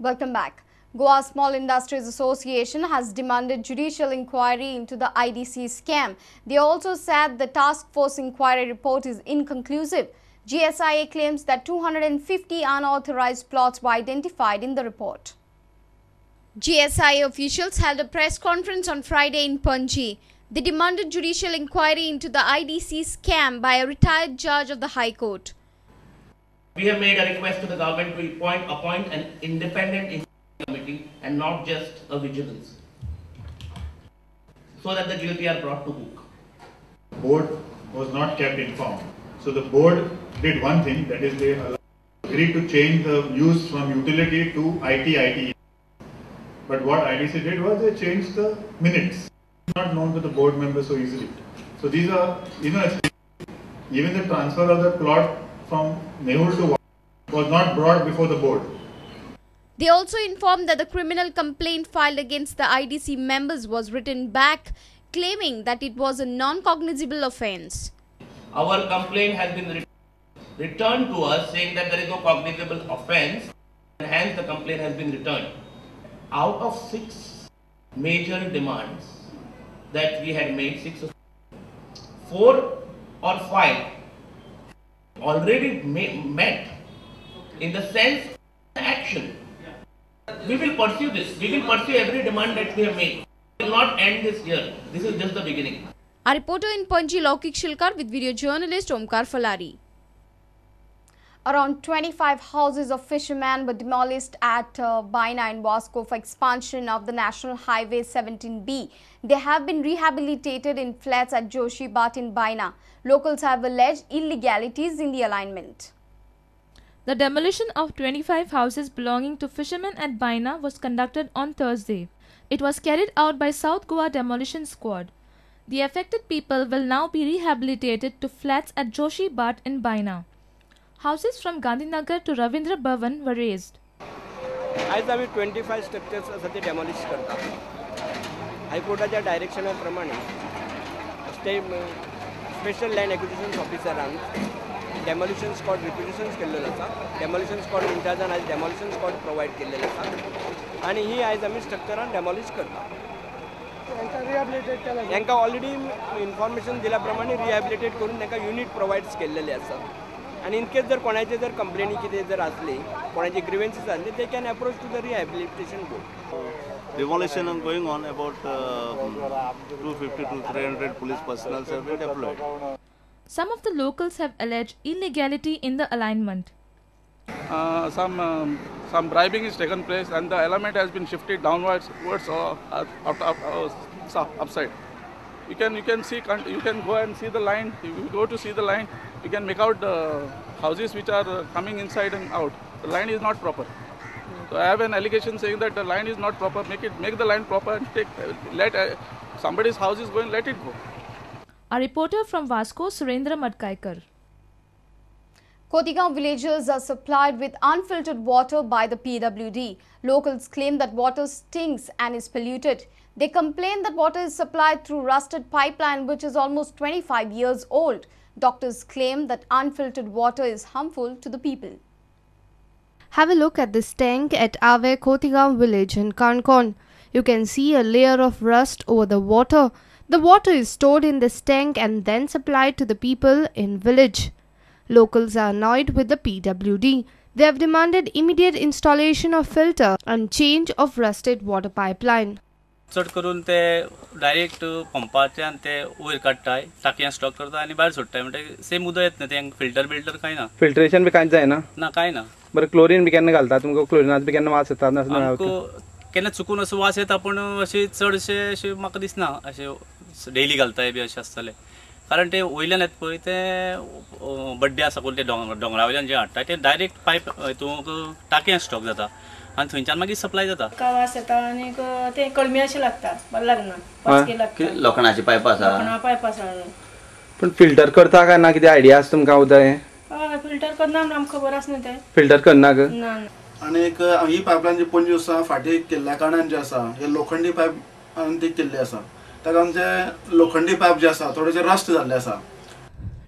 Welcome back. Goa Small Industries Association has demanded judicial inquiry into the IDC scam. They also said the task force inquiry report is inconclusive. GSIA claims that 250 unauthorized plots were identified in the report. GSIA officials held a press conference on Friday in Panji. They demanded judicial inquiry into the IDC scam by a retired judge of the High Court. We have made a request to the government to appoint an independent committee and not just a vigilance, so that the guilty are brought to book. The board was not kept informed. So the board did one thing, that is they agreed to change the use from utility to ITE. But what IDC did was they changed the minutes. Not known to the board members so easily. So these are, even the transfer of the plot from Nehul to was not brought before the board. They also informed that the criminal complaint filed against the IDC members was written back, claiming that it was a non-cognizable offence. Our complaint has been returned to us saying that there is no cognizable offence, and hence the complaint has been returned. Out of 6 major demands that we had made, 4 or 5 already met in the sense of action. We will pursue this. We will pursue every demand that we have made. We will not end this year. This is just the beginning. Our reporter in Panji, Laukik Shilkar, with video journalist Omkar Falari. Around 25 houses of fishermen were demolished at Baina in Vasco for expansion of the National Highway 17B. They have been rehabilitated in flats at Joshi Bhat in Baina. Locals have alleged illegalities in the alignment. The demolition of 25 houses belonging to fishermen at Baina was conducted on Thursday. It was carried out by South Goa Demolition Squad. The affected people will now be rehabilitated to flats at Joshi Bhat in Baina. Houses from Gandhinagar to Ravindra Bhavan were razed. आज आम्ही 25 structures सध्या डेमॉलिश करता. हायकोर्टाच्या डायरेक्शनाप्रमाणे special land acquisition ऑफिसरांक demolition squad रिक्विजिशन्स केल्लेलो आसा. Demolition squad इंचार्जान आज demolition squad provide केल्लेलो आसा आनी ही आज आमी स्ट्रक्चरान डेमॉलिश करता. तांकां ऑलरेडी इन्फॉर्मेशन दिल्या प्रमाणे रिहॅबिलिटेट करून तांकां युनिट प्रोवायड्स केल्लेले आसा. And in case कोणाचे जर कंप्लेनी कितें जर असली, कोणाचे grievances असले, they can approach to the rehabilitation board. Demolition is going on. About 250 to 300 police personnel have been deployed. Some of the locals have alleged illegality in the alignment. Some bribing is taken place, and the alignment has been shifted downwards, upside. You can see. You can go and see the line. If you go to see the line, you can make out the houses which are coming inside and out. The line is not proper. So I have an allegation saying that the line is not proper. Make the line proper and let somebody's house is going. Let it go. A reporter from Vasco, Surendra Madkaikar. Kotigaon villagers are supplied with unfiltered water by the PWD. Locals claim that water stinks and is polluted. They complain that water is supplied through rusted pipeline which is almost 25 years old. Doctors claim that unfiltered water is harmful to the people. Have a look at this tank at Ave Kotigaon village in Kankon. You can see a layer of rust over the water. The water is stored in this tank and then supplied to the people in village. Locals are annoyed with the PWD. They have demanded immediate installation of filter and change of rusted water pipeline. चड करून ते direct पंपाच्यान ते वयर काडटाय टाकयां stock करता आनी भायर सोडटाय म्हणजे same उदक येत ना ते फिल्टर कांय ना. फिल्ट्रेशन बी कांयच जायना ना कांय ना. बरं क्लोरीन बी केन्ना घालता तुमकां क्लोरिनाचो बी केन्ना वास येता? केन्ना चुकून असो वास येता पूण अशें चडशे अशें म्हाका दिसना अशें डेली घालताय बी अशें आसतलें. कारण ते वयल्यान येता पळय ते बड्डे आसा पळय ते दोंगरा वयल्यान जे हाडटाय ते डायरेक्ट पायप हितूंक टाकयां स्टॉक जाता आनी थंयच्यान मागीर सप्लाय जाता. वास येता आनी ते कळमी अशें लागता. बरें लागना. लोखंडाची पायप आसा. पायप आसा. पण फिल्टर करता काय ना कितें आयडिया आसा तुमकां उदक हें? हय फिल्टर करना म्हण आमकां खबर आसना तें. फिल्टर करना ग? ना. आनी ही पायपलायन जी पणजी आसा फाटी केल्ल्या कारणान जे आसा हे लोखंडी पायप आनी ती केल्ली आसा. ताका आमचे लोखंडी पायप जे आसा थोडेशे रस्ट जाल्ले आसा.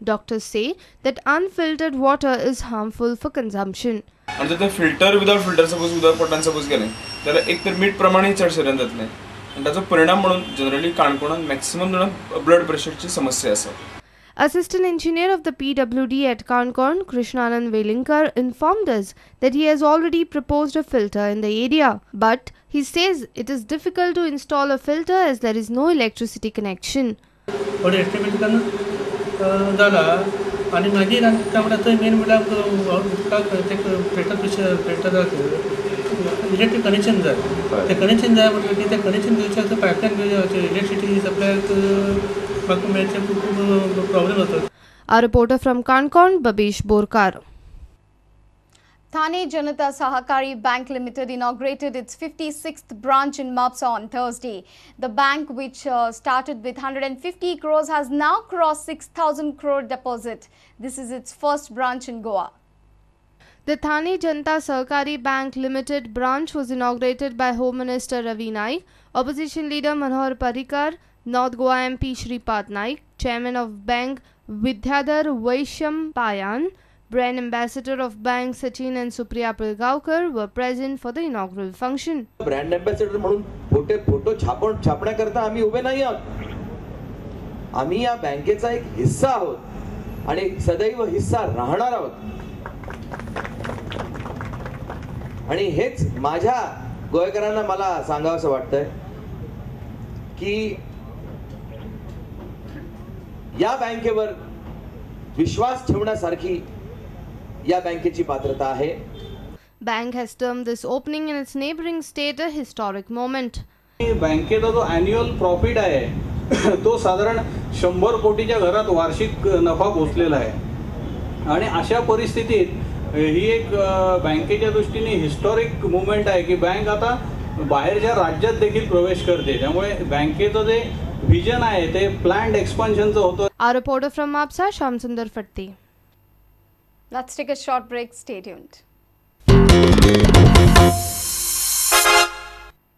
Doctors say that unfiltered water is harmful for consumption. आनी जर ते फिल्टर विदाउट फिल्टर सपोज उदक पोटान सपोज गेलें जाल्यार एक तर मीठ प्रमाणय चड शरीरान जातलें आनी ताचो परिणाम म्हणून जनरली काणकोणान मॅक्सिमम जाणांक ब्लड प्रेशरची समस्या आसा. Assistant Engineer of the PWD at Kankorn, Krishnanand Velinkar, informed us that he has already proposed a filter in the area, but he says it is difficult to install a filter as there is no electricity connection. थोडे estimate करून जाला आणि मागीर काय म्हणटा थंय main म्हणल्यार उदकाक ते फिल्टराक इलेक्ट्रीक कनेक्शन जाय. ते कनेक्शन जाय म्हणटकीर ते कनेक्शन दिवचे पायपलायन इलेक्ट्रिसिटी सप्लाय म्हाका मेळचे खूब प्रॉब्लेम जाता. A reporter from Kankorn, Babesh Borkar. Thane Janata Sahakari Bank Limited inaugurated its 56th branch in Mapsa on Thursday. The bank, which started with 150 crores, has now crossed 6,000 crore deposit. This is its first branch in Goa. The Thane Janata Sahakari Bank Limited branch was inaugurated by Home Minister Ravi Naik, Opposition Leader Manohar Parrikar, North Goa MP Shripad Naik, Chairman of Bank Vidyadhar Vaishampayan, Brand Ambassador of Bank Sachin and Supriya Pilgaonkar were present for the inaugural function. Brand Ambassador म्हणून photo छापण्याकरता आम्ही उभे नाही आहोत. आम्ही या बँकेचा एक हिस्सा आहोत आणि सदैव हिस्सा राहणार आहोत. आणि हेच माझ्या गोयकरांना मला सांगावंसं वाटतंय की या बँकेवर विश्वास ठेवण्यासारखी या बँकेची पात्रता आहे. Bank has termed this opening in its neighboring state a historic moment. बँकेचा जो ॲन्युअल प्रॉफिट आहे तो साधारण 100 कोटीच्या घरात वार्षिक नफा पोचलेला आहे आणि अशा परिस्थितीत ही एक बँकेच्या दृष्टीने हिस्टॉरिक मुवमेंट आहे की बँक आता बाहेरच्या राज्यात देखील प्रवेश करते. त्यामुळे बँकेचं जे विजन आहे ते प्लॅन्ड एक्सपान्शनचं होतं. Our reporter from Mapsa, Shamsundar Fatti. Let's take a short break. Stay tuned.